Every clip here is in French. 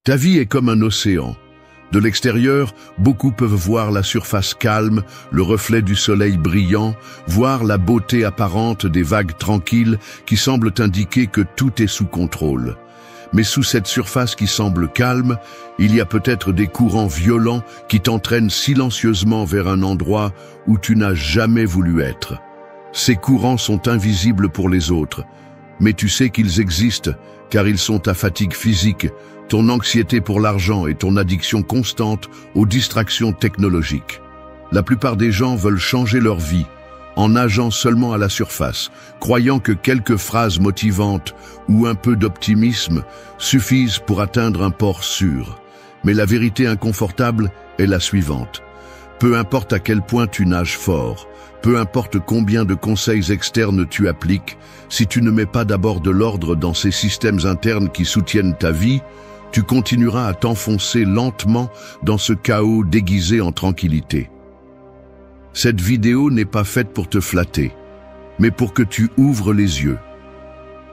Ta vie est comme un océan. De l'extérieur, beaucoup peuvent voir la surface calme, le reflet du soleil brillant, voir la beauté apparente des vagues tranquilles qui semblent indiquer que tout est sous contrôle. Mais sous cette surface qui semble calme, il y a peut-être des courants violents qui t'entraînent silencieusement vers un endroit où tu n'as jamais voulu être. Ces courants sont invisibles pour les autres, mais tu sais qu'ils existent car ils sont ta fatigue physique, ton anxiété pour l'argent et ton addiction constante aux distractions technologiques. La plupart des gens veulent changer leur vie en nageant seulement à la surface, croyant que quelques phrases motivantes ou un peu d'optimisme suffisent pour atteindre un port sûr. Mais la vérité inconfortable est la suivante. Peu importe à quel point tu nages fort, peu importe combien de conseils externes tu appliques, si tu ne mets pas d'abord de l'ordre dans ces systèmes internes qui soutiennent ta vie, tu continueras à t'enfoncer lentement dans ce chaos déguisé en tranquillité. Cette vidéo n'est pas faite pour te flatter, mais pour que tu ouvres les yeux.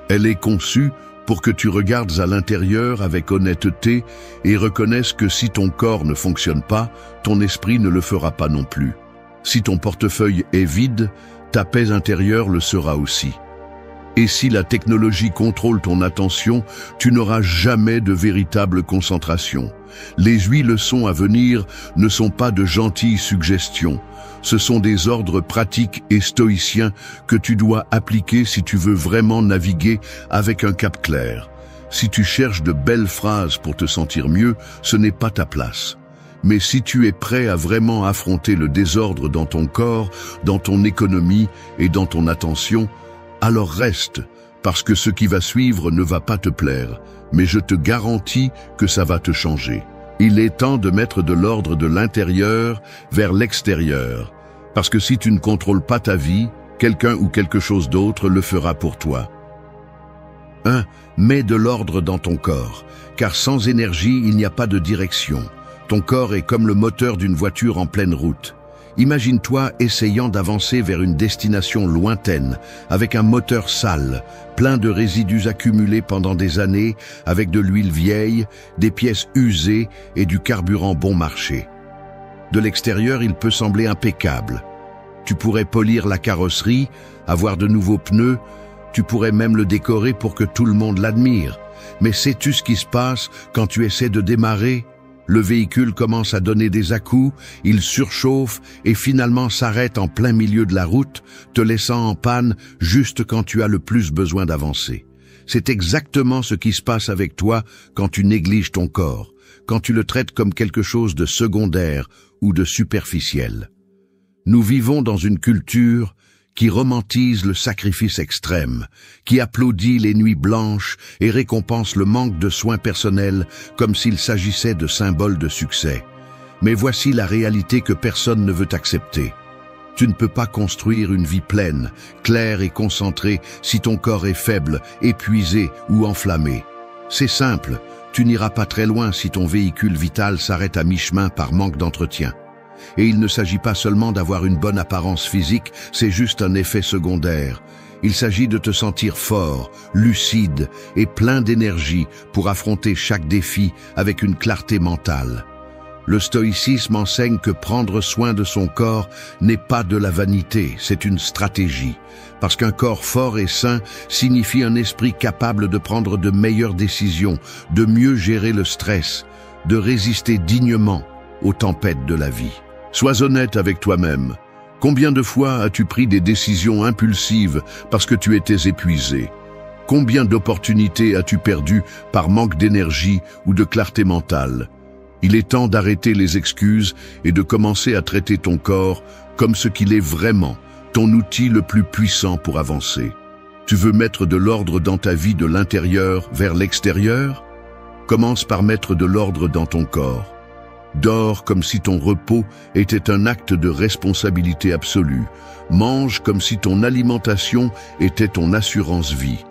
Elle est conçue pour que tu regardes à l'intérieur avec honnêteté et reconnaisses que si ton corps ne fonctionne pas, ton esprit ne le fera pas non plus. Si ton portefeuille est vide, ta paix intérieure le sera aussi. Et si la technologie contrôle ton attention, tu n'auras jamais de véritable concentration. Les 8 leçons à venir ne sont pas de gentilles suggestions. Ce sont des ordres pratiques et stoïciens que tu dois appliquer si tu veux vraiment naviguer avec un cap clair. Si tu cherches de belles phrases pour te sentir mieux, ce n'est pas ta place. Mais si tu es prêt à vraiment affronter le désordre dans ton corps, dans ton économie et dans ton attention, alors reste, parce que ce qui va suivre ne va pas te plaire, mais je te garantis que ça va te changer. Il est temps de mettre de l'ordre de l'intérieur vers l'extérieur, parce que si tu ne contrôles pas ta vie, quelqu'un ou quelque chose d'autre le fera pour toi. 1. Mets de l'ordre dans ton corps, car sans énergie, il n'y a pas de direction. Ton corps est comme le moteur d'une voiture en pleine route. Imagine-toi essayant d'avancer vers une destination lointaine, avec un moteur sale, plein de résidus accumulés pendant des années, avec de l'huile vieille, des pièces usées et du carburant bon marché. De l'extérieur, il peut sembler impeccable. Tu pourrais polir la carrosserie, avoir de nouveaux pneus, tu pourrais même le décorer pour que tout le monde l'admire. Mais sais-tu ce qui se passe quand tu essaies de démarrer ? Le véhicule commence à donner des à-coups, il surchauffe et finalement s'arrête en plein milieu de la route, te laissant en panne juste quand tu as le plus besoin d'avancer. C'est exactement ce qui se passe avec toi quand tu négliges ton corps, quand tu le traites comme quelque chose de secondaire ou de superficiel. Nous vivons dans une culture qui romantise le sacrifice extrême, qui applaudit les nuits blanches et récompense le manque de soins personnels comme s'il s'agissait de symboles de succès. Mais voici la réalité que personne ne veut accepter. Tu ne peux pas construire une vie pleine, claire et concentrée si ton corps est faible, épuisé ou enflammé. C'est simple, tu n'iras pas très loin si ton véhicule vital s'arrête à mi-chemin par manque d'entretien. Et il ne s'agit pas seulement d'avoir une bonne apparence physique, c'est juste un effet secondaire. Il s'agit de te sentir fort, lucide et plein d'énergie pour affronter chaque défi avec une clarté mentale. Le stoïcisme enseigne que prendre soin de son corps n'est pas de la vanité, c'est une stratégie. Parce qu'un corps fort et sain signifie un esprit capable de prendre de meilleures décisions, de mieux gérer le stress, de résister dignement aux tempêtes de la vie. Sois honnête avec toi-même. Combien de fois as-tu pris des décisions impulsives parce que tu étais épuisé? Combien d'opportunités as-tu perdues par manque d'énergie ou de clarté mentale? Il est temps d'arrêter les excuses et de commencer à traiter ton corps comme ce qu'il est vraiment, ton outil le plus puissant pour avancer. Tu veux mettre de l'ordre dans ta vie de l'intérieur vers l'extérieur? Commence par mettre de l'ordre dans ton corps. Dors comme si ton repos était un acte de responsabilité absolue. Mange comme si ton alimentation était ton assurance vie.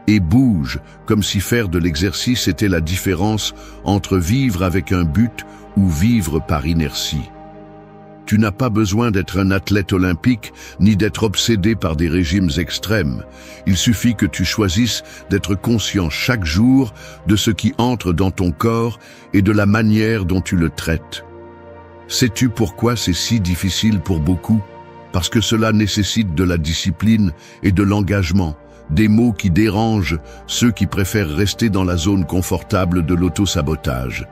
Et bouge comme si faire de l'exercice était la différence entre vivre avec un but ou vivre par inertie. Tu n'as pas besoin d'être un athlète olympique, ni d'être obsédé par des régimes extrêmes. Il suffit que tu choisisses d'être conscient chaque jour de ce qui entre dans ton corps et de la manière dont tu le traites. Sais-tu pourquoi c'est si difficile pour beaucoup? Parce que cela nécessite de la discipline et de l'engagement, des mots qui dérangent ceux qui préfèrent rester dans la zone confortable de l'auto-sabotage.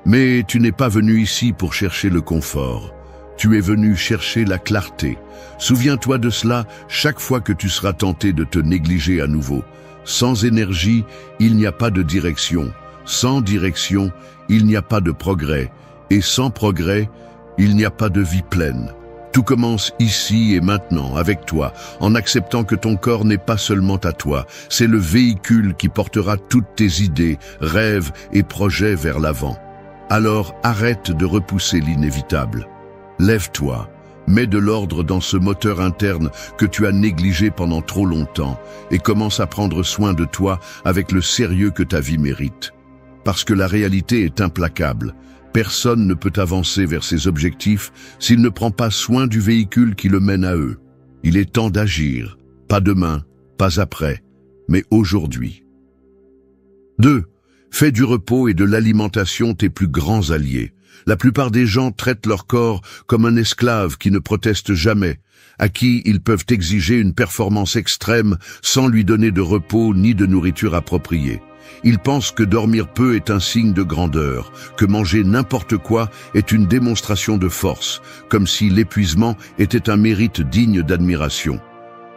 Mais tu n'es pas venu ici pour chercher le confort. Tu es venu chercher la clarté. Souviens-toi de cela chaque fois que tu seras tenté de te négliger à nouveau. Sans énergie, il n'y a pas de direction. Sans direction, il n'y a pas de progrès. Et sans progrès, il n'y a pas de vie pleine. Tout commence ici et maintenant, avec toi, en acceptant que ton corps n'est pas seulement à toi. C'est le véhicule qui portera toutes tes idées, rêves et projets vers l'avant. Alors arrête de repousser l'inévitable. Lève-toi, mets de l'ordre dans ce moteur interne que tu as négligé pendant trop longtemps et commence à prendre soin de toi avec le sérieux que ta vie mérite. Parce que la réalité est implacable. Personne ne peut avancer vers ses objectifs s'il ne prend pas soin du véhicule qui le mène à eux. Il est temps d'agir, pas demain, pas après, mais aujourd'hui. 2. Fais du repos et de l'alimentation tes plus grands alliés. La plupart des gens traitent leur corps comme un esclave qui ne proteste jamais, à qui ils peuvent exiger une performance extrême sans lui donner de repos ni de nourriture appropriée. Ils pensent que dormir peu est un signe de grandeur, que manger n'importe quoi est une démonstration de force, comme si l'épuisement était un mérite digne d'admiration.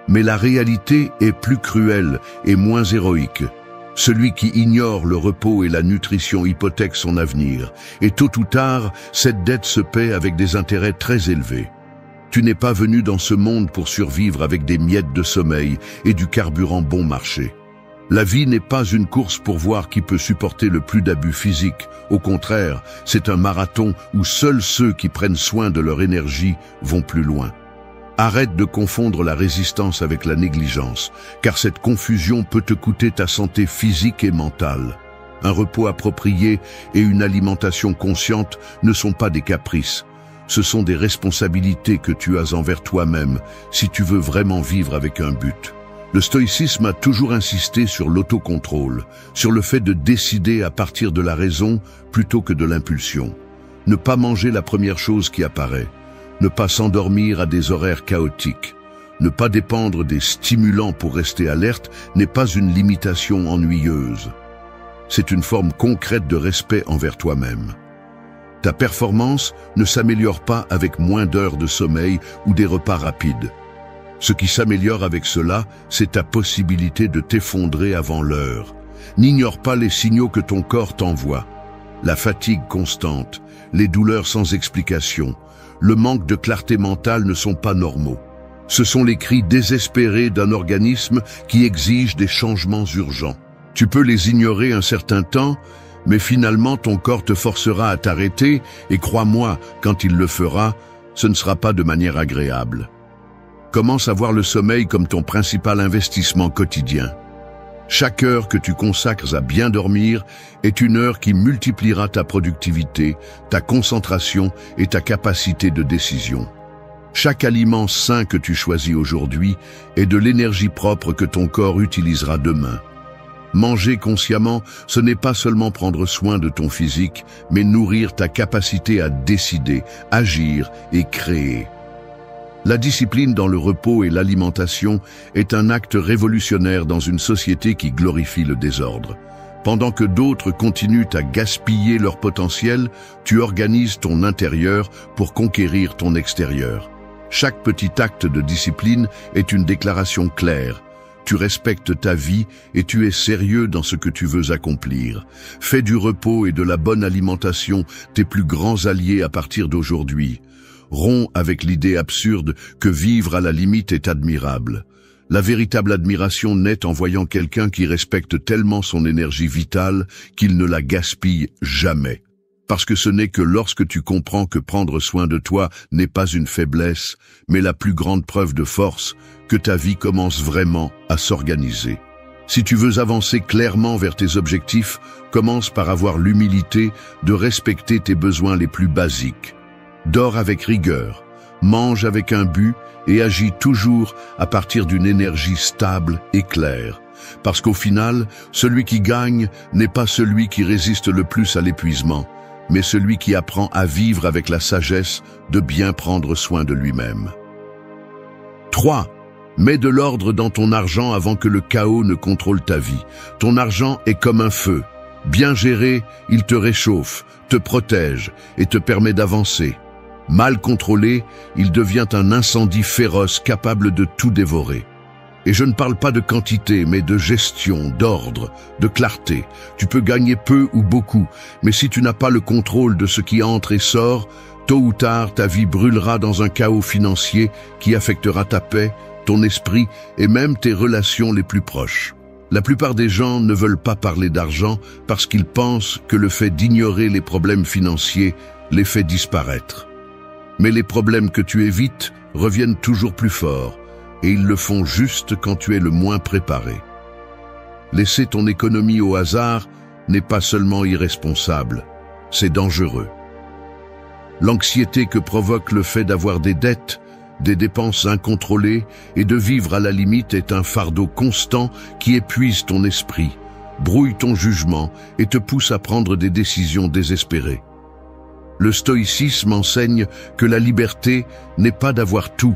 Mais la réalité est plus cruelle et moins héroïque. Celui qui ignore le repos et la nutrition hypothèque son avenir, et tôt ou tard, cette dette se paie avec des intérêts très élevés. Tu n'es pas venu dans ce monde pour survivre avec des miettes de sommeil et du carburant bon marché. La vie n'est pas une course pour voir qui peut supporter le plus d'abus physiques. Au contraire, c'est un marathon où seuls ceux qui prennent soin de leur énergie vont plus loin. Arrête de confondre la résistance avec la négligence, car cette confusion peut te coûter ta santé physique et mentale. Un repos approprié et une alimentation consciente ne sont pas des caprices. Ce sont des responsabilités que tu as envers toi-même si tu veux vraiment vivre avec un but. Le stoïcisme a toujours insisté sur l'autocontrôle, sur le fait de décider à partir de la raison plutôt que de l'impulsion. Ne pas manger la première chose qui apparaît. Ne pas s'endormir à des horaires chaotiques. Ne pas dépendre des stimulants pour rester alerte n'est pas une limitation ennuyeuse. C'est une forme concrète de respect envers toi-même. Ta performance ne s'améliore pas avec moins d'heures de sommeil ou des repas rapides. Ce qui s'améliore avec cela, c'est ta possibilité de t'effondrer avant l'heure. N'ignore pas les signaux que ton corps t'envoie. La fatigue constante, les douleurs sans explication, le manque de clarté mentale ne sont pas normaux. Ce sont les cris désespérés d'un organisme qui exige des changements urgents. Tu peux les ignorer un certain temps, mais finalement ton corps te forcera à t'arrêter et crois-moi, quand il le fera, ce ne sera pas de manière agréable. Commence à voir le sommeil comme ton principal investissement quotidien. Chaque heure que tu consacres à bien dormir est une heure qui multipliera ta productivité, ta concentration et ta capacité de décision. Chaque aliment sain que tu choisis aujourd'hui est de l'énergie propre que ton corps utilisera demain. Manger consciemment, ce n'est pas seulement prendre soin de ton physique, mais nourrir ta capacité à décider, agir et créer. La discipline dans le repos et l'alimentation est un acte révolutionnaire dans une société qui glorifie le désordre. Pendant que d'autres continuent à gaspiller leur potentiel, tu organises ton intérieur pour conquérir ton extérieur. Chaque petit acte de discipline est une déclaration claire. Tu respectes ta vie et tu es sérieux dans ce que tu veux accomplir. Fais du repos et de la bonne alimentation tes plus grands alliés à partir d'aujourd'hui. Romps avec l'idée absurde que vivre à la limite est admirable. La véritable admiration naît en voyant quelqu'un qui respecte tellement son énergie vitale qu'il ne la gaspille jamais. Parce que ce n'est que lorsque tu comprends que prendre soin de toi n'est pas une faiblesse, mais la plus grande preuve de force, que ta vie commence vraiment à s'organiser. Si tu veux avancer clairement vers tes objectifs, commence par avoir l'humilité de respecter tes besoins les plus basiques. Dors avec rigueur, mange avec un but et agit toujours à partir d'une énergie stable et claire. Parce qu'au final, celui qui gagne n'est pas celui qui résiste le plus à l'épuisement, mais celui qui apprend à vivre avec la sagesse de bien prendre soin de lui-même. 3. Mets de l'ordre dans ton argent avant que le chaos ne contrôle ta vie. Ton argent est comme un feu. Bien géré, il te réchauffe, te protège et te permet d'avancer. Mal contrôlé, il devient un incendie féroce capable de tout dévorer. Et je ne parle pas de quantité, mais de gestion, d'ordre, de clarté. Tu peux gagner peu ou beaucoup, mais si tu n'as pas le contrôle de ce qui entre et sort, tôt ou tard, ta vie brûlera dans un chaos financier qui affectera ta paix, ton esprit et même tes relations les plus proches. La plupart des gens ne veulent pas parler d'argent parce qu'ils pensent que le fait d'ignorer les problèmes financiers les fait disparaître. Mais les problèmes que tu évites reviennent toujours plus forts, et ils le font juste quand tu es le moins préparé. Laisser ton économie au hasard n'est pas seulement irresponsable, c'est dangereux. L'anxiété que provoque le fait d'avoir des dettes, des dépenses incontrôlées et de vivre à la limite est un fardeau constant qui épuise ton esprit, brouille ton jugement et te pousse à prendre des décisions désespérées. Le stoïcisme enseigne que la liberté n'est pas d'avoir tout,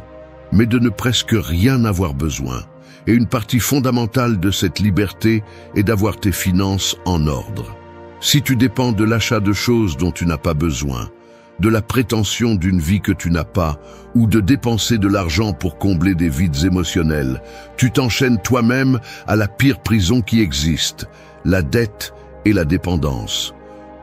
mais de ne presque rien avoir besoin. Et une partie fondamentale de cette liberté est d'avoir tes finances en ordre. Si tu dépends de l'achat de choses dont tu n'as pas besoin, de la prétention d'une vie que tu n'as pas, ou de dépenser de l'argent pour combler des vides émotionnels, tu t'enchaînes toi-même à la pire prison qui existe, la dette et la dépendance.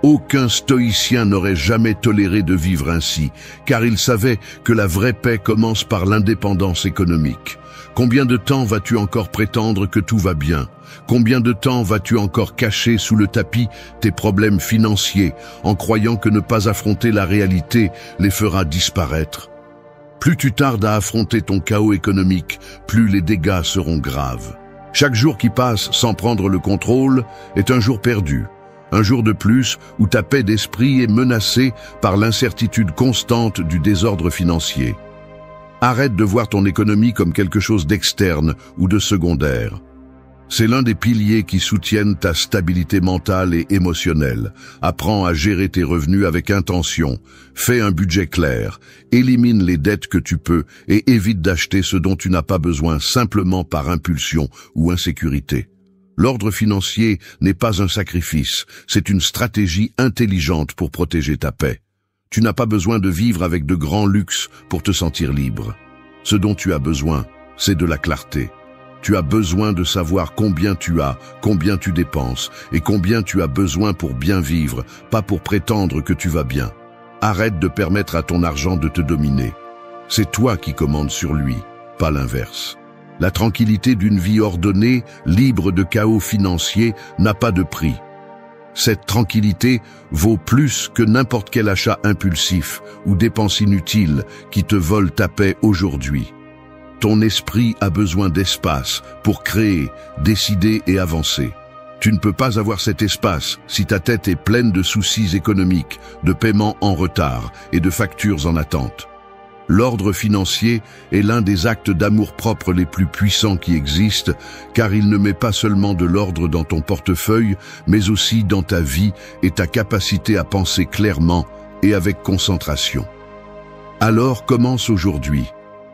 Aucun stoïcien n'aurait jamais toléré de vivre ainsi, car il savait que la vraie paix commence par l'indépendance économique. Combien de temps vas-tu encore prétendre que tout va bien? Combien de temps vas-tu encore cacher sous le tapis tes problèmes financiers, en croyant que ne pas affronter la réalité les fera disparaître? Plus tu tardes à affronter ton chaos économique, plus les dégâts seront graves. Chaque jour qui passe sans prendre le contrôle est un jour perdu. Un jour de plus où ta paix d'esprit est menacée par l'incertitude constante du désordre financier. Arrête de voir ton économie comme quelque chose d'externe ou de secondaire. C'est l'un des piliers qui soutiennent ta stabilité mentale et émotionnelle. Apprends à gérer tes revenus avec intention. Fais un budget clair. Élimine les dettes que tu peux et évite d'acheter ce dont tu n'as pas besoin simplement par impulsion ou insécurité. L'ordre financier n'est pas un sacrifice, c'est une stratégie intelligente pour protéger ta paix. Tu n'as pas besoin de vivre avec de grands luxes pour te sentir libre. Ce dont tu as besoin, c'est de la clarté. Tu as besoin de savoir combien tu as, combien tu dépenses et combien tu as besoin pour bien vivre, pas pour prétendre que tu vas bien. Arrête de permettre à ton argent de te dominer. C'est toi qui commandes sur lui, pas l'inverse. La tranquillité d'une vie ordonnée, libre de chaos financier, n'a pas de prix. Cette tranquillité vaut plus que n'importe quel achat impulsif ou dépense inutile qui te vole ta paix aujourd'hui. Ton esprit a besoin d'espace pour créer, décider et avancer. Tu ne peux pas avoir cet espace si ta tête est pleine de soucis économiques, de paiements en retard et de factures en attente. L'ordre financier est l'un des actes d'amour-propre les plus puissants qui existent, car il ne met pas seulement de l'ordre dans ton portefeuille, mais aussi dans ta vie et ta capacité à penser clairement et avec concentration. Alors commence aujourd'hui.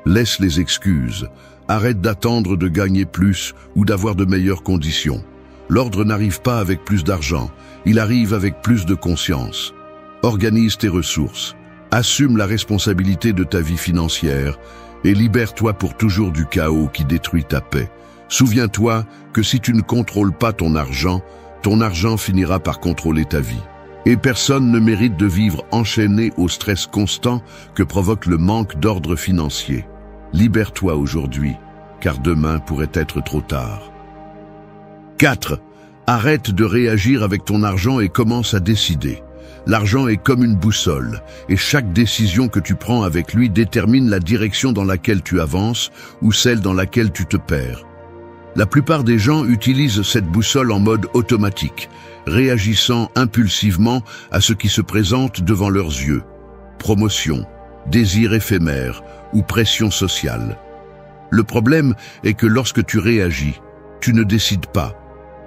Laisse les excuses. Arrête d'attendre de gagner plus ou d'avoir de meilleures conditions. L'ordre n'arrive pas avec plus d'argent, il arrive avec plus de conscience. Organise tes ressources. Assume la responsabilité de ta vie financière et libère-toi pour toujours du chaos qui détruit ta paix. Souviens-toi que si tu ne contrôles pas ton argent finira par contrôler ta vie. Et personne ne mérite de vivre enchaîné au stress constant que provoque le manque d'ordre financier. Libère-toi aujourd'hui, car demain pourrait être trop tard. 4. Arrête de réagir avec ton argent et commence à décider. L'argent est comme une boussole, et chaque décision que tu prends avec lui détermine la direction dans laquelle tu avances ou celle dans laquelle tu te perds. La plupart des gens utilisent cette boussole en mode automatique, réagissant impulsivement à ce qui se présente devant leurs yeux. Promotion, désir éphémère ou pression sociale. Le problème est que lorsque tu réagis, tu ne décides pas.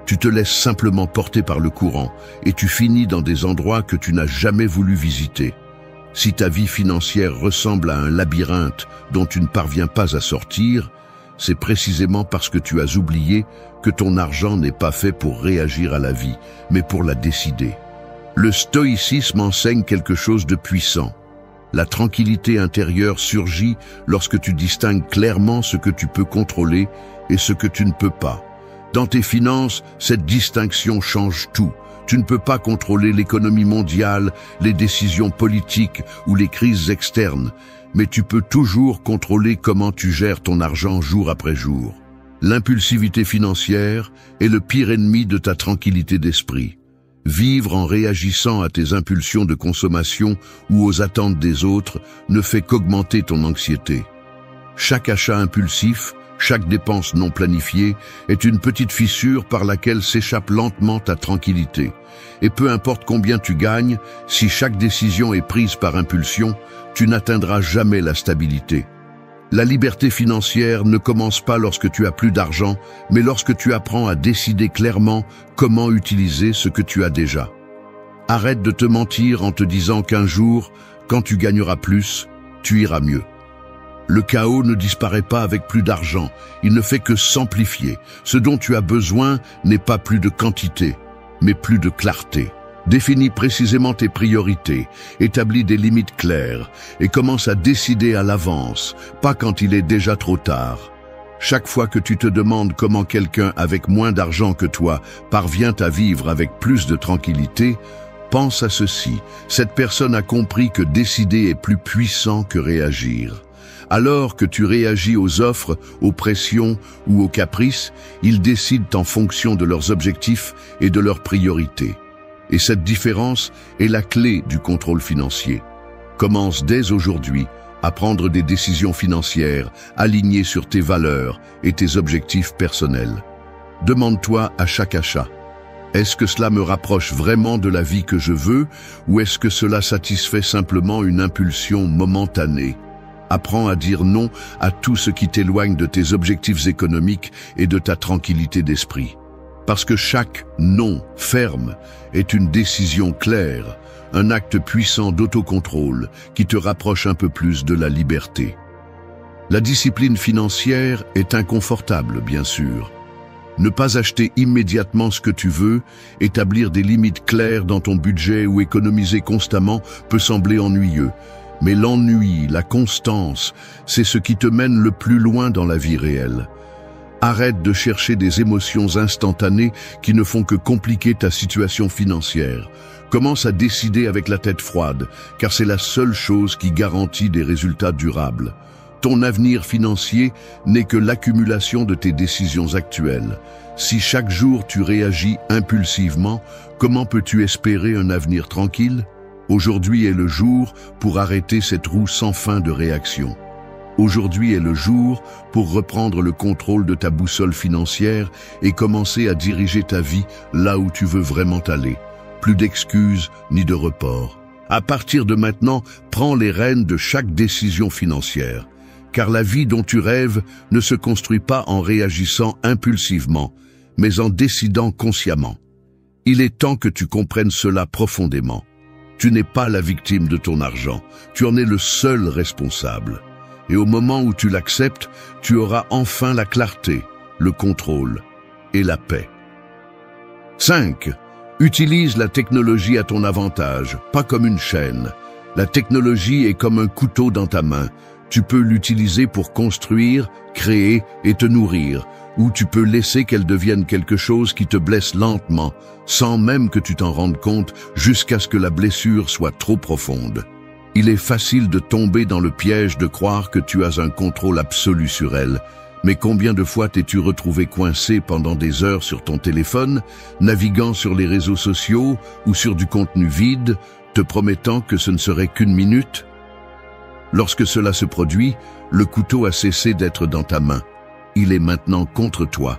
Tu te laisses simplement porter par le courant et tu finis dans des endroits que tu n'as jamais voulu visiter. Si ta vie financière ressemble à un labyrinthe dont tu ne parviens pas à sortir, c'est précisément parce que tu as oublié que ton argent n'est pas fait pour réagir à la vie, mais pour la décider. Le stoïcisme enseigne quelque chose de puissant. La tranquillité intérieure surgit lorsque tu distingues clairement ce que tu peux contrôler et ce que tu ne peux pas. Dans tes finances, cette distinction change tout. Tu ne peux pas contrôler l'économie mondiale, les décisions politiques ou les crises externes, mais tu peux toujours contrôler comment tu gères ton argent jour après jour. L'impulsivité financière est le pire ennemi de ta tranquillité d'esprit. Vivre en réagissant à tes impulsions de consommation ou aux attentes des autres ne fait qu'augmenter ton anxiété. Chaque achat impulsif, chaque dépense non planifiée est une petite fissure par laquelle s'échappe lentement ta tranquillité. Et peu importe combien tu gagnes, si chaque décision est prise par impulsion, tu n'atteindras jamais la stabilité. La liberté financière ne commence pas lorsque tu as plus d'argent, mais lorsque tu apprends à décider clairement comment utiliser ce que tu as déjà. Arrête de te mentir en te disant qu'un jour, quand tu gagneras plus, tu iras mieux. Le chaos ne disparaît pas avec plus d'argent, il ne fait que s'amplifier. Ce dont tu as besoin n'est pas plus de quantité, mais plus de clarté. Définis précisément tes priorités, établis des limites claires et commence à décider à l'avance, pas quand il est déjà trop tard. Chaque fois que tu te demandes comment quelqu'un avec moins d'argent que toi parvient à vivre avec plus de tranquillité, pense à ceci. Cette personne a compris que décider est plus puissant que réagir. Alors que tu réagis aux offres, aux pressions ou aux caprices, ils décident en fonction de leurs objectifs et de leurs priorités. Et cette différence est la clé du contrôle financier. Commence dès aujourd'hui à prendre des décisions financières alignées sur tes valeurs et tes objectifs personnels. Demande-toi à chaque achat: est-ce que cela me rapproche vraiment de la vie que je veux ou est-ce que cela satisfait simplement une impulsion momentanée? Apprends à dire non à tout ce qui t'éloigne de tes objectifs économiques et de ta tranquillité d'esprit. Parce que chaque non ferme est une décision claire, un acte puissant d'autocontrôle qui te rapproche un peu plus de la liberté. La discipline financière est inconfortable, bien sûr. Ne pas acheter immédiatement ce que tu veux, établir des limites claires dans ton budget ou économiser constamment peut sembler ennuyeux. Mais l'ennui, la constance, c'est ce qui te mène le plus loin dans la vie réelle. Arrête de chercher des émotions instantanées qui ne font que compliquer ta situation financière. Commence à décider avec la tête froide, car c'est la seule chose qui garantit des résultats durables. Ton avenir financier n'est que l'accumulation de tes décisions actuelles. Si chaque jour tu réagis impulsivement, comment peux-tu espérer un avenir tranquille? Aujourd'hui est le jour pour arrêter cette roue sans fin de réactions. Aujourd'hui est le jour pour reprendre le contrôle de ta boussole financière et commencer à diriger ta vie là où tu veux vraiment aller. Plus d'excuses ni de reports. À partir de maintenant, prends les rênes de chaque décision financière. Car la vie dont tu rêves ne se construit pas en réagissant impulsivement, mais en décidant consciemment. Il est temps que tu comprennes cela profondément. Tu n'es pas la victime de ton argent, tu en es le seul responsable. Et au moment où tu l'acceptes, tu auras enfin la clarté, le contrôle et la paix. 5. Utilise la technologie à ton avantage, pas comme une chaîne. La technologie est comme un couteau dans ta main. Tu peux l'utiliser pour construire, créer et te nourrir, ou tu peux laisser qu'elle devienne quelque chose qui te blesse lentement, sans même que tu t'en rendes compte, jusqu'à ce que la blessure soit trop profonde. Il est facile de tomber dans le piège de croire que tu as un contrôle absolu sur elle. Mais combien de fois t'es-tu retrouvé coincé pendant des heures sur ton téléphone, naviguant sur les réseaux sociaux ou sur du contenu vide, te promettant que ce ne serait qu'une minute? Lorsque cela se produit, le couteau a cessé d'être dans ta main. Il est maintenant contre toi.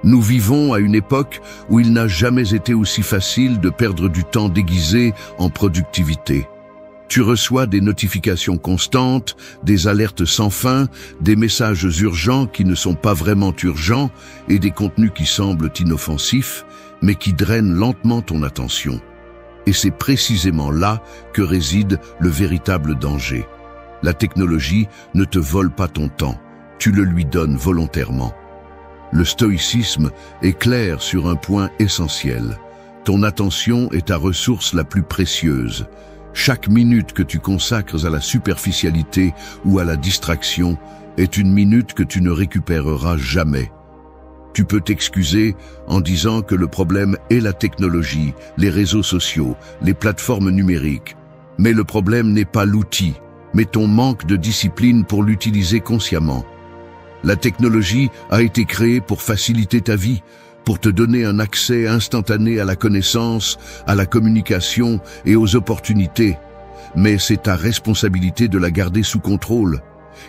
Nous vivons à une époque où il n'a jamais été aussi facile de perdre du temps déguisé en productivité. Tu reçois des notifications constantes, des alertes sans fin, des messages urgents qui ne sont pas vraiment urgents et des contenus qui semblent inoffensifs, mais qui drainent lentement ton attention. Et c'est précisément là que réside le véritable danger. La technologie ne te vole pas ton temps, tu le lui donnes volontairement. Le stoïcisme est clair sur un point essentiel. Ton attention est ta ressource la plus précieuse. Chaque minute que tu consacres à la superficialité ou à la distraction est une minute que tu ne récupéreras jamais. Tu peux t'excuser en disant que le problème est la technologie, les réseaux sociaux, les plateformes numériques. Mais le problème n'est pas l'outil, mais ton manque de discipline pour l'utiliser consciemment. La technologie a été créée pour faciliter ta vie, pour te donner un accès instantané à la connaissance, à la communication et aux opportunités. Mais c'est ta responsabilité de la garder sous contrôle.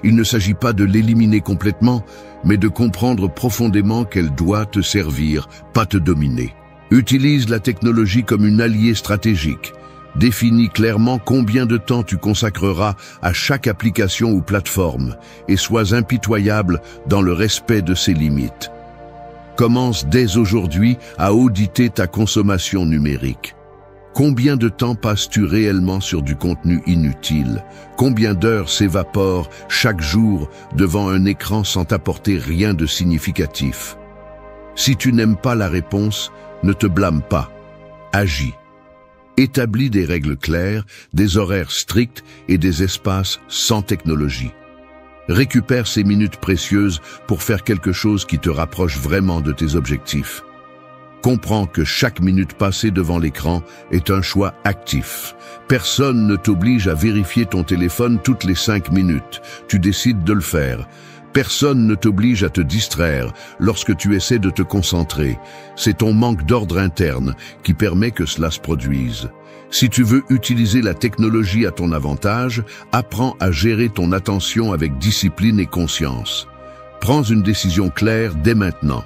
Il ne s'agit pas de l'éliminer complètement, mais de comprendre profondément qu'elle doit te servir, pas te dominer. Utilise la technologie comme une alliée stratégique. Définis clairement combien de temps tu consacreras à chaque application ou plateforme et sois impitoyable dans le respect de ses limites. Commence dès aujourd'hui à auditer ta consommation numérique. Combien de temps passes-tu réellement sur du contenu inutile? Combien d'heures s'évaporent chaque jour devant un écran sans t'apporter rien de significatif? Si tu n'aimes pas la réponse, ne te blâme pas. Agis. Établis des règles claires, des horaires stricts et des espaces sans technologie. Récupère ces minutes précieuses pour faire quelque chose qui te rapproche vraiment de tes objectifs. Comprends que chaque minute passée devant l'écran est un choix actif. Personne ne t'oblige à vérifier ton téléphone toutes les 5 minutes. Tu décides de le faire. Personne ne t'oblige à te distraire lorsque tu essaies de te concentrer. C'est ton manque d'ordre interne qui permet que cela se produise. Si tu veux utiliser la technologie à ton avantage, apprends à gérer ton attention avec discipline et conscience. Prends une décision claire dès maintenant.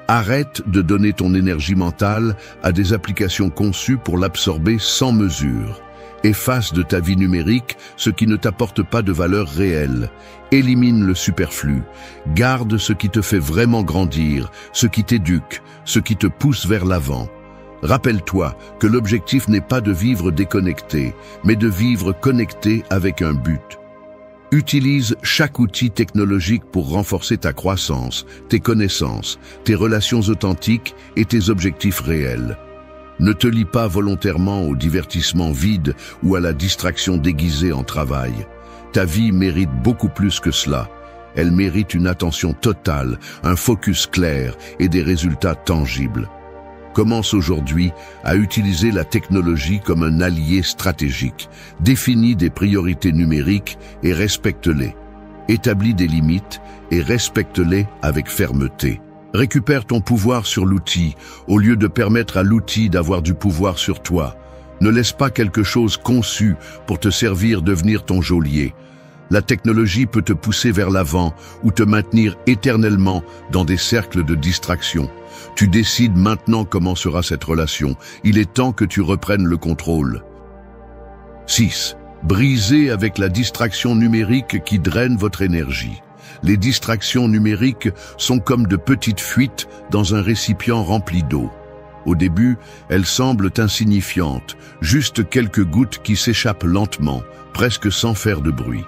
Arrête de donner ton énergie mentale à des applications conçues pour l'absorber sans mesure. Efface de ta vie numérique ce qui ne t'apporte pas de valeur réelle. Élimine le superflu. Garde ce qui te fait vraiment grandir, ce qui t'éduque, ce qui te pousse vers l'avant. Rappelle-toi que l'objectif n'est pas de vivre déconnecté, mais de vivre connecté avec un but. Utilise chaque outil technologique pour renforcer ta croissance, tes connaissances, tes relations authentiques et tes objectifs réels. Ne te lie pas volontairement au divertissement vide ou à la distraction déguisée en travail. Ta vie mérite beaucoup plus que cela. Elle mérite une attention totale, un focus clair et des résultats tangibles. Commence aujourd'hui à utiliser la technologie comme un allié stratégique. Définis des priorités numériques et respecte-les. Établis des limites et respecte-les avec fermeté. Récupère ton pouvoir sur l'outil au lieu de permettre à l'outil d'avoir du pouvoir sur toi. Ne laisse pas quelque chose conçu pour te servir devenir ton geôlier. La technologie peut te pousser vers l'avant ou te maintenir éternellement dans des cercles de distraction. Tu décides maintenant comment sera cette relation. Il est temps que tu reprennes le contrôle. 6. Brisez avec la distraction numérique qui draine votre énergie. Les distractions numériques sont comme de petites fuites dans un récipient rempli d'eau. Au début, elles semblent insignifiantes, juste quelques gouttes qui s'échappent lentement, presque sans faire de bruit.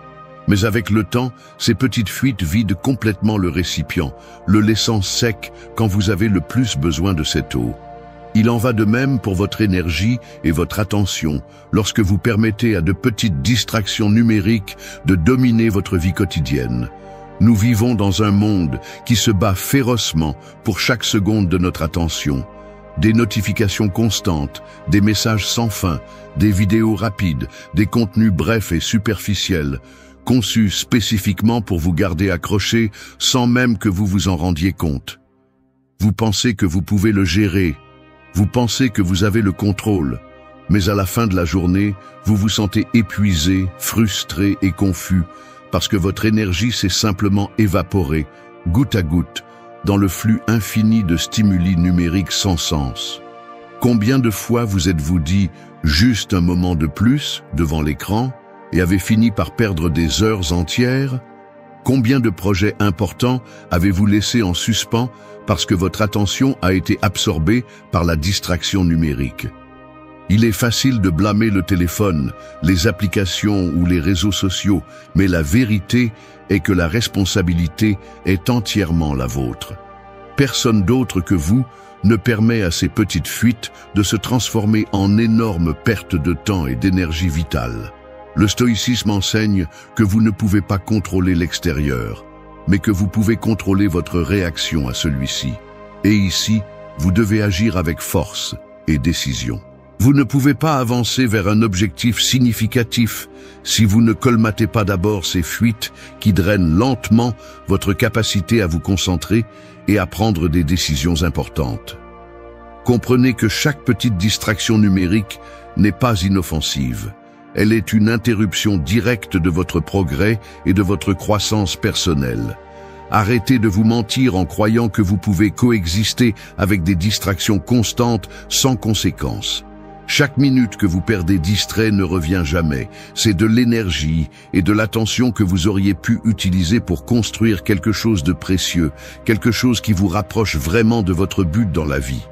Mais avec le temps, ces petites fuites vident complètement le récipient, le laissant sec quand vous avez le plus besoin de cette eau. Il en va de même pour votre énergie et votre attention lorsque vous permettez à de petites distractions numériques de dominer votre vie quotidienne. Nous vivons dans un monde qui se bat férocement pour chaque seconde de notre attention. Des notifications constantes, des messages sans fin, des vidéos rapides, des contenus brefs et superficiels, conçus spécifiquement pour vous garder accroché sans même que vous vous en rendiez compte. Vous pensez que vous pouvez le gérer, vous pensez que vous avez le contrôle, mais à la fin de la journée, vous vous sentez épuisé, frustré et confus parce que votre énergie s'est simplement évaporée, goutte à goutte, dans le flux infini de stimuli numériques sans sens. Combien de fois vous êtes-vous dit Juste un moment de plus devant l'écran et avez fini par perdre des heures entières? Combien de projets importants avez-vous laissés en suspens parce que votre attention a été absorbée par la distraction numérique? Il est facile de blâmer le téléphone, les applications ou les réseaux sociaux, mais la vérité est que la responsabilité est entièrement la vôtre. Personne d'autre que vous ne permet à ces petites fuites de se transformer en énormes pertes de temps et d'énergie vitale. Le stoïcisme enseigne que vous ne pouvez pas contrôler l'extérieur, mais que vous pouvez contrôler votre réaction à celui-ci. Et ici, vous devez agir avec force et décision. Vous ne pouvez pas avancer vers un objectif significatif si vous ne colmatez pas d'abord ces fuites qui drainent lentement votre capacité à vous concentrer et à prendre des décisions importantes. Comprenez que chaque petite distraction numérique n'est pas inoffensive. Elle est une interruption directe de votre progrès et de votre croissance personnelle. Arrêtez de vous mentir en croyant que vous pouvez coexister avec des distractions constantes sans conséquence. Chaque minute que vous perdez distrait ne revient jamais. C'est de l'énergie et de l'attention que vous auriez pu utiliser pour construire quelque chose de précieux, quelque chose qui vous rapproche vraiment de votre but dans la vie.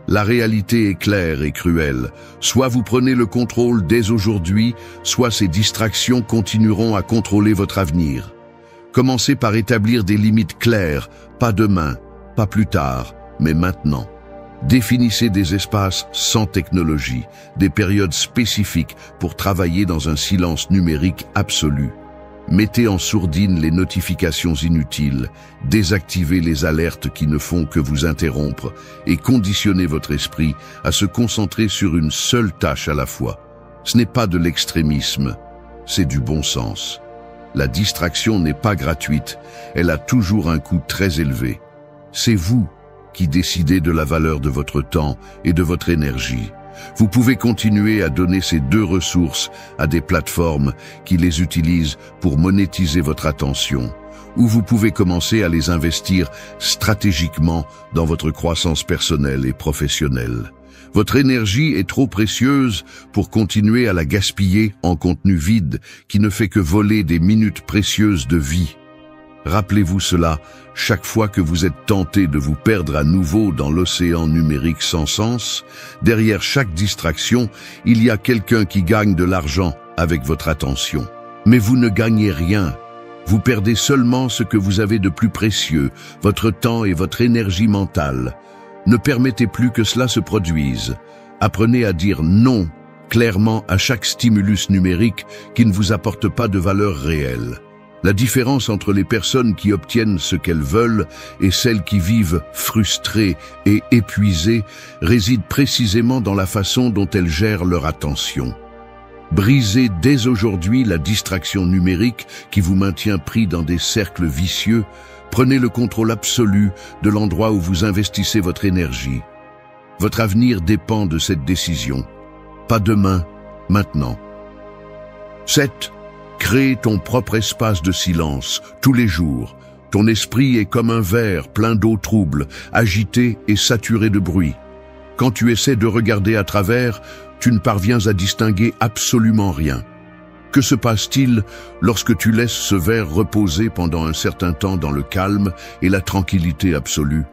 La réalité est claire et cruelle. Soit vous prenez le contrôle dès aujourd'hui, soit ces distractions continueront à contrôler votre avenir. Commencez par établir des limites claires, pas demain, pas plus tard, mais maintenant. Définissez des espaces sans technologie, des périodes spécifiques pour travailler dans un silence numérique absolu. Mettez en sourdine les notifications inutiles, désactivez les alertes qui ne font que vous interrompre et conditionnez votre esprit à se concentrer sur une seule tâche à la fois. Ce n'est pas de l'extrémisme, c'est du bon sens. La distraction n'est pas gratuite, elle a toujours un coût très élevé. C'est vous qui décidez de la valeur de votre temps et de votre énergie. Vous pouvez continuer à donner ces deux ressources à des plateformes qui les utilisent pour monétiser votre attention, ou vous pouvez commencer à les investir stratégiquement dans votre croissance personnelle et professionnelle. Votre énergie est trop précieuse pour continuer à la gaspiller en contenu vide qui ne fait que voler des minutes précieuses de vie. Rappelez-vous cela chaque fois que vous êtes tenté de vous perdre à nouveau dans l'océan numérique sans sens. Derrière chaque distraction, il y a quelqu'un qui gagne de l'argent avec votre attention. Mais vous ne gagnez rien. Vous perdez seulement ce que vous avez de plus précieux, votre temps et votre énergie mentale. Ne permettez plus que cela se produise. Apprenez à dire non clairement à chaque stimulus numérique qui ne vous apporte pas de valeur réelle. La différence entre les personnes qui obtiennent ce qu'elles veulent et celles qui vivent frustrées et épuisées réside précisément dans la façon dont elles gèrent leur attention. Brisez dès aujourd'hui la distraction numérique qui vous maintient pris dans des cercles vicieux. Prenez le contrôle absolu de l'endroit où vous investissez votre énergie. Votre avenir dépend de cette décision. Pas demain, maintenant. 7. Crée ton propre espace de silence, tous les jours. Ton esprit est comme un verre plein d'eau trouble, agité et saturé de bruit. Quand tu essaies de regarder à travers, tu ne parviens à distinguer absolument rien. Que se passe-t-il lorsque tu laisses ce verre reposer pendant un certain temps dans le calme et la tranquillité absolue?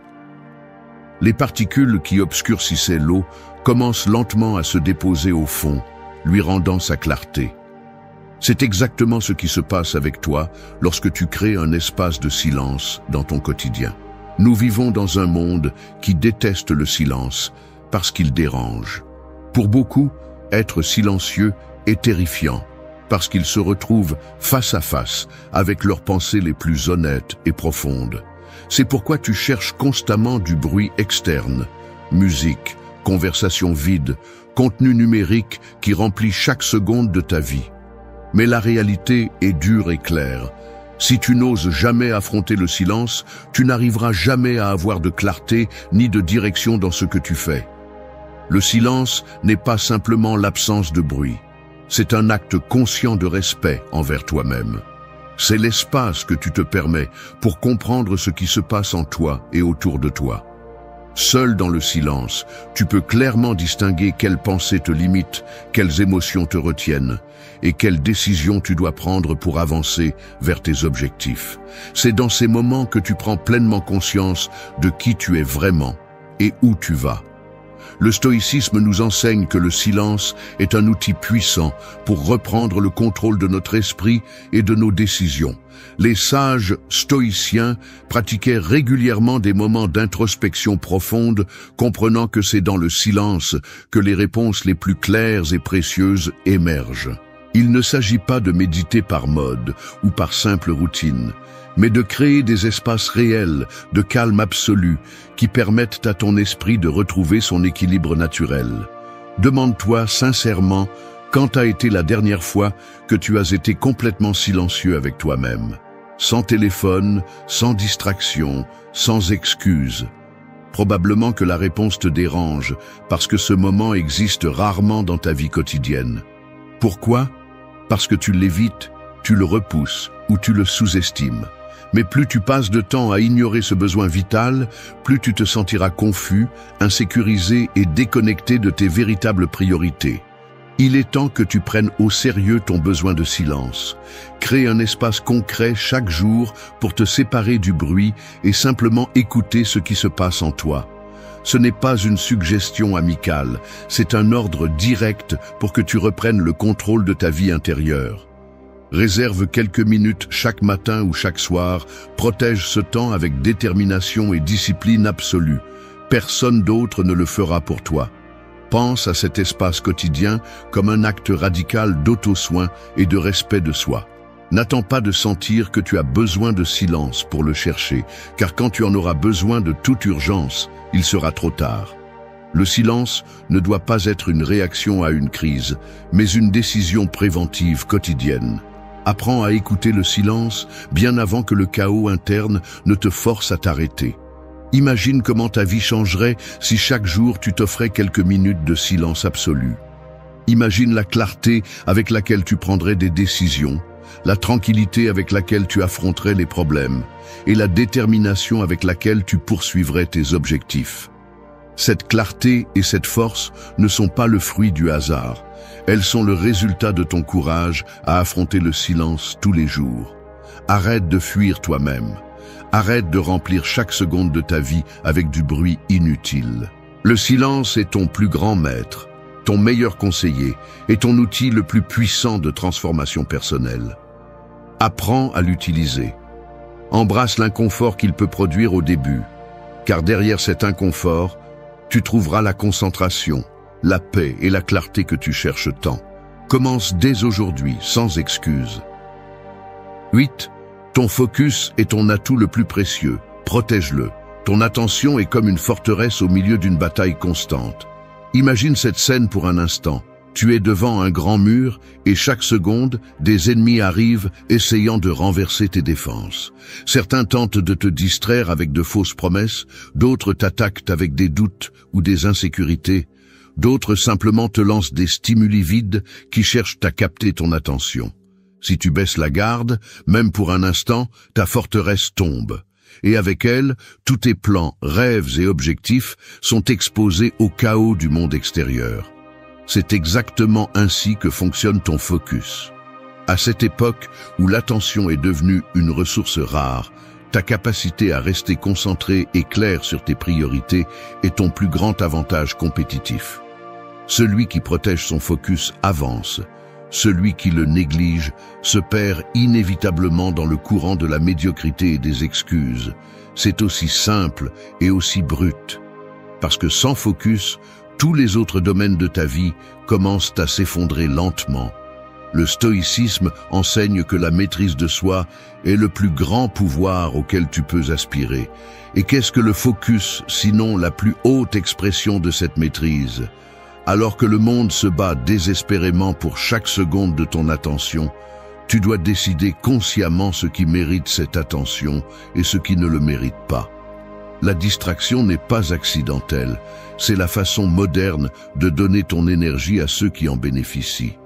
Les particules qui obscurcissaient l'eau commencent lentement à se déposer au fond, lui rendant sa clarté. C'est exactement ce qui se passe avec toi lorsque tu crées un espace de silence dans ton quotidien. Nous vivons dans un monde qui déteste le silence parce qu'il dérange. Pour beaucoup, être silencieux est terrifiant parce qu'ils se retrouvent face à face avec leurs pensées les plus honnêtes et profondes. C'est pourquoi tu cherches constamment du bruit externe, musique, conversation vide, contenu numérique qui remplit chaque seconde de ta vie. Mais la réalité est dure et claire. Si tu n'oses jamais affronter le silence, tu n'arriveras jamais à avoir de clarté ni de direction dans ce que tu fais. Le silence n'est pas simplement l'absence de bruit. C'est un acte conscient de respect envers toi-même. C'est l'espace que tu te permets pour comprendre ce qui se passe en toi et autour de toi. Seul dans le silence, tu peux clairement distinguer quelles pensées te limitent, quelles émotions te retiennent et quelles décisions tu dois prendre pour avancer vers tes objectifs. C'est dans ces moments que tu prends pleinement conscience de qui tu es vraiment et où tu vas. Le stoïcisme nous enseigne que le silence est un outil puissant pour reprendre le contrôle de notre esprit et de nos décisions. Les sages stoïciens pratiquaient régulièrement des moments d'introspection profonde, comprenant que c'est dans le silence que les réponses les plus claires et précieuses émergent. Il ne s'agit pas de méditer par mode ou par simple routine, mais de créer des espaces réels, de calme absolu, qui permettent à ton esprit de retrouver son équilibre naturel. Demande-toi sincèrement quand a été la dernière fois que tu as été complètement silencieux avec toi-même, sans téléphone, sans distraction, sans excuse. Probablement que la réponse te dérange, parce que ce moment existe rarement dans ta vie quotidienne. Pourquoi ? Parce que tu l'évites, tu le repousses ou tu le sous-estimes. Mais plus tu passes de temps à ignorer ce besoin vital, plus tu te sentiras confus, insécurisé et déconnecté de tes véritables priorités. Il est temps que tu prennes au sérieux ton besoin de silence. Crée un espace concret chaque jour pour te séparer du bruit et simplement écouter ce qui se passe en toi. Ce n'est pas une suggestion amicale, c'est un ordre direct pour que tu reprennes le contrôle de ta vie intérieure. Réserve quelques minutes chaque matin ou chaque soir, protège ce temps avec détermination et discipline absolue. Personne d'autre ne le fera pour toi. Pense à cet espace quotidien comme un acte radical d'auto-soin et de respect de soi. N'attends pas de sentir que tu as besoin de silence pour le chercher, car quand tu en auras besoin de toute urgence, il sera trop tard. Le silence ne doit pas être une réaction à une crise, mais une décision préventive quotidienne. Apprends à écouter le silence bien avant que le chaos interne ne te force à t'arrêter. Imagine comment ta vie changerait si chaque jour tu t'offrais quelques minutes de silence absolu. Imagine la clarté avec laquelle tu prendrais des décisions, la tranquillité avec laquelle tu affronterais les problèmes et la détermination avec laquelle tu poursuivrais tes objectifs. Cette clarté et cette force ne sont pas le fruit du hasard. Elles sont le résultat de ton courage à affronter le silence tous les jours. Arrête de fuir toi-même. Arrête de remplir chaque seconde de ta vie avec du bruit inutile. Le silence est ton plus grand maître, ton meilleur conseiller et ton outil le plus puissant de transformation personnelle. Apprends à l'utiliser. Embrasse l'inconfort qu'il peut produire au début, car derrière cet inconfort, tu trouveras la concentration, la paix et la clarté que tu cherches tant. Commence dès aujourd'hui, sans excuse. 8. Ton focus est ton atout le plus précieux. Protège-le. Ton attention est comme une forteresse au milieu d'une bataille constante. Imagine cette scène pour un instant. Tu es devant un grand mur et chaque seconde, des ennemis arrivent essayant de renverser tes défenses. Certains tentent de te distraire avec de fausses promesses, d'autres t'attaquent avec des doutes ou des insécurités, d'autres simplement te lancent des stimuli vides qui cherchent à capter ton attention. Si tu baisses la garde, même pour un instant, ta forteresse tombe. Et avec elle, tous tes plans, rêves et objectifs sont exposés au chaos du monde extérieur. C'est exactement ainsi que fonctionne ton focus. À cette époque où l'attention est devenue une ressource rare, ta capacité à rester concentré et clair sur tes priorités est ton plus grand avantage compétitif. Celui qui protège son focus avance. Celui qui le néglige se perd inévitablement dans le courant de la médiocrité et des excuses. C'est aussi simple et aussi brut. Parce que sans focus, tous les autres domaines de ta vie commencent à s'effondrer lentement. Le stoïcisme enseigne que la maîtrise de soi est le plus grand pouvoir auquel tu peux aspirer. Et qu'est-ce que le focus, sinon la plus haute expression de cette maîtrise ? Alors que le monde se bat désespérément pour chaque seconde de ton attention, tu dois décider consciemment ce qui mérite cette attention et ce qui ne le mérite pas. La distraction n'est pas accidentelle, c'est la façon moderne de donner ton énergie à ceux qui en bénéficient.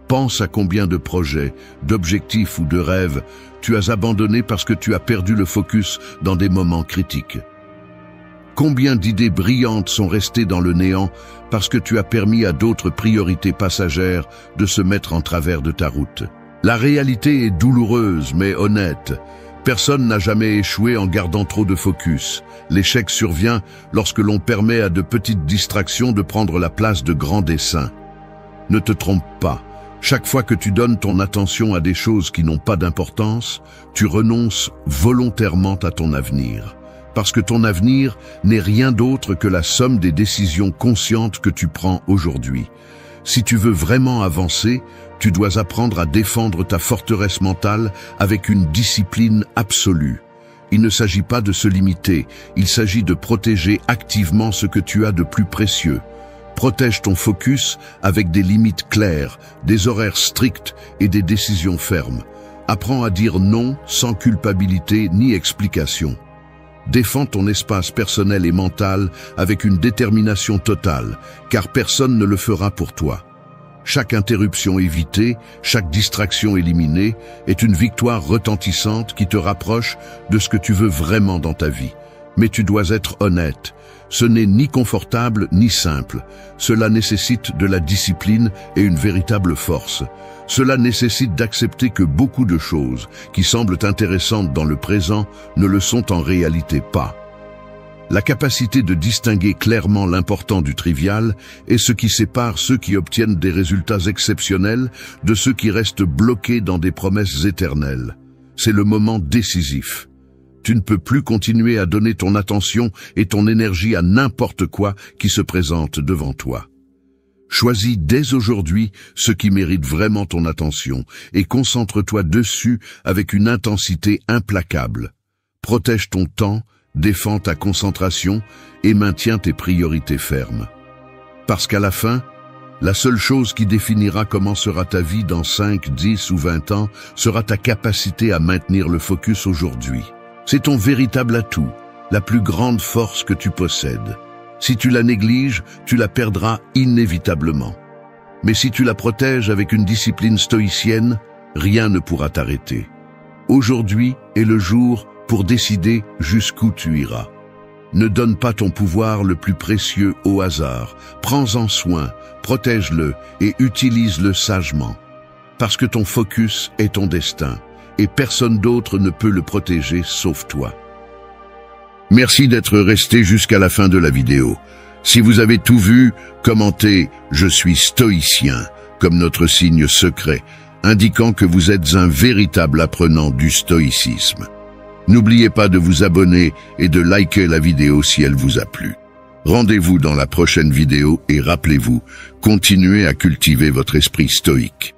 Pense à combien de projets, d'objectifs ou de rêves tu as abandonnés parce que tu as perdu le focus dans des moments critiques. Combien d'idées brillantes sont restées dans le néant parce que tu as permis à d'autres priorités passagères de se mettre en travers de ta route? La réalité est douloureuse mais honnête. Personne n'a jamais échoué en gardant trop de focus. L'échec survient lorsque l'on permet à de petites distractions de prendre la place de grands desseins. Ne te trompe pas. Chaque fois que tu donnes ton attention à des choses qui n'ont pas d'importance, tu renonces volontairement à ton avenir. Parce que ton avenir n'est rien d'autre que la somme des décisions conscientes que tu prends aujourd'hui. Si tu veux vraiment avancer, tu dois apprendre à défendre ta forteresse mentale avec une discipline absolue. Il ne s'agit pas de se limiter, il s'agit de protéger activement ce que tu as de plus précieux. Protège ton focus avec des limites claires, des horaires stricts et des décisions fermes. Apprends à dire non sans culpabilité ni explication. Défends ton espace personnel et mental avec une détermination totale, car personne ne le fera pour toi. Chaque interruption évitée, chaque distraction éliminée est une victoire retentissante qui te rapproche de ce que tu veux vraiment dans ta vie. Mais tu dois être honnête. Ce n'est ni confortable ni simple. Cela nécessite de la discipline et une véritable force. Cela nécessite d'accepter que beaucoup de choses qui semblent intéressantes dans le présent ne le sont en réalité pas. La capacité de distinguer clairement l'important du trivial est ce qui sépare ceux qui obtiennent des résultats exceptionnels de ceux qui restent bloqués dans des promesses éternelles. C'est le moment décisif. Tu ne peux plus continuer à donner ton attention et ton énergie à n'importe quoi qui se présente devant toi. Choisis dès aujourd'hui ce qui mérite vraiment ton attention et concentre-toi dessus avec une intensité implacable. Protège ton temps, défends ta concentration et maintiens tes priorités fermes. Parce qu'à la fin, la seule chose qui définira comment sera ta vie dans 5, 10 ou 20 ans sera ta capacité à maintenir le focus aujourd'hui. C'est ton véritable atout, la plus grande force que tu possèdes. Si tu la négliges, tu la perdras inévitablement. Mais si tu la protèges avec une discipline stoïcienne, rien ne pourra t'arrêter. Aujourd'hui est le jour pour décider jusqu'où tu iras. Ne donne pas ton pouvoir le plus précieux au hasard. Prends-en soin, protège-le et utilise-le sagement. Parce que ton focus est ton destin. Et personne d'autre ne peut le protéger sauf toi. Merci d'être resté jusqu'à la fin de la vidéo. Si vous avez tout vu, commentez « Je suis stoïcien » comme notre signe secret, indiquant que vous êtes un véritable apprenant du stoïcisme. N'oubliez pas de vous abonner et de liker la vidéo si elle vous a plu. Rendez-vous dans la prochaine vidéo et rappelez-vous, continuez à cultiver votre esprit stoïque.